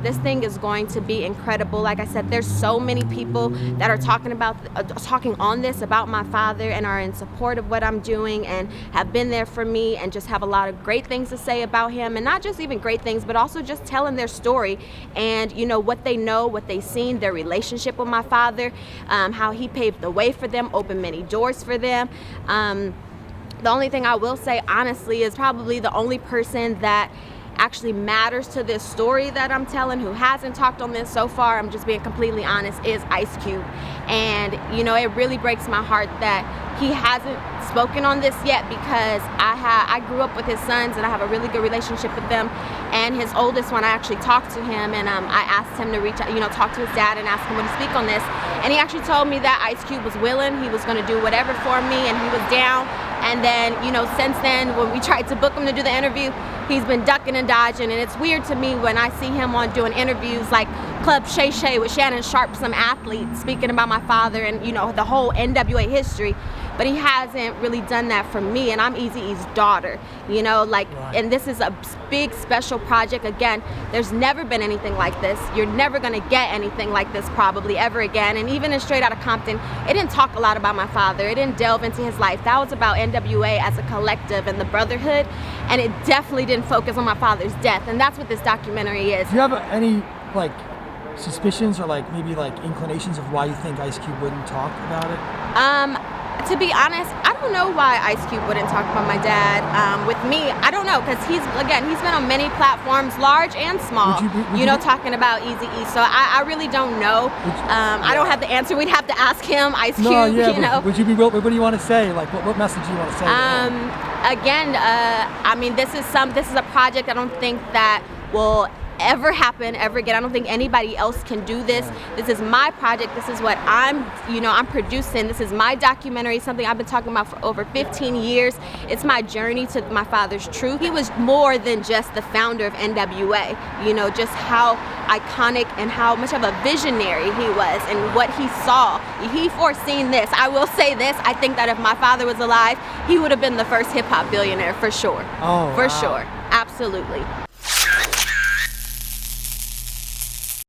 This thing is going to be incredible. Like I said, there's so many people that are talking on this about my father and are in support of what I'm doing and have been there for me and just have a lot of great things to say about him, and not just even great things, but also just telling their story and, you know, what they know, what they've seen, their relationship with my father, how he paved the way for them, opened many doors for them. The only thing I will say, honestly, is probably the only person that actually matters to this story that I'm telling, who hasn't talked on this so far, I'm just being completely honest, is Ice Cube. And, you know, it really breaks my heart that he hasn't spoken on this yet, because I grew up with his sons and I have a really good relationship with them. And his oldest one, I actually talked to him, and I asked him to reach out, you know, talk to his dad and ask him would he speak on this. And he actually told me that Ice Cube was willing, he was going to do whatever for me, and he was down. And then, you know, since then, when we tried to book him to do the interview, he's been ducking and dodging. And it's weird to me when I see him on doing interviews like Club Shay Shay with Shannon Sharp, some athlete, speaking about my father and, you know, the whole NWA history. But he hasn't really done that for me, and I'm Eazy-E's daughter, you know, like, right. And this is a big special project. Again, there's never been anything like this. You're never gonna get anything like this probably ever again. And even in Straight Outta Compton, it didn't talk a lot about my father. It didn't delve into his life. That was about NWA as a collective and the brotherhood, and it definitely didn't focus on my father's death. And that's what this documentary is. Do you have any, like, suspicions or, like, maybe, like, inclinations of why you think Ice Cube wouldn't talk about it? To be honest, I don't know why Ice Cube wouldn't talk about my dad. With me, I don't know, because he's been on many platforms, large and small, talking about Eazy-E. So I really don't know. I don't have the answer. We'd have to ask him, Ice Cube, you know. What do you want to say? Like, what message do you want to say? Again, I mean, this is a project I don't think that will ever happen ever again. I don't think anybody else can do this. This is my project. This is what I'm producing. This is my documentary, something I've been talking about for over 15 years. It's my journey to my father's truth. He was more than just the founder of NWA, you know, just how iconic and how much of a visionary he was and what he saw. He foreseen this. I will say this, I think that if my father was alive, he would have been the first hip-hop billionaire for sure. Oh, for sure. Absolutely.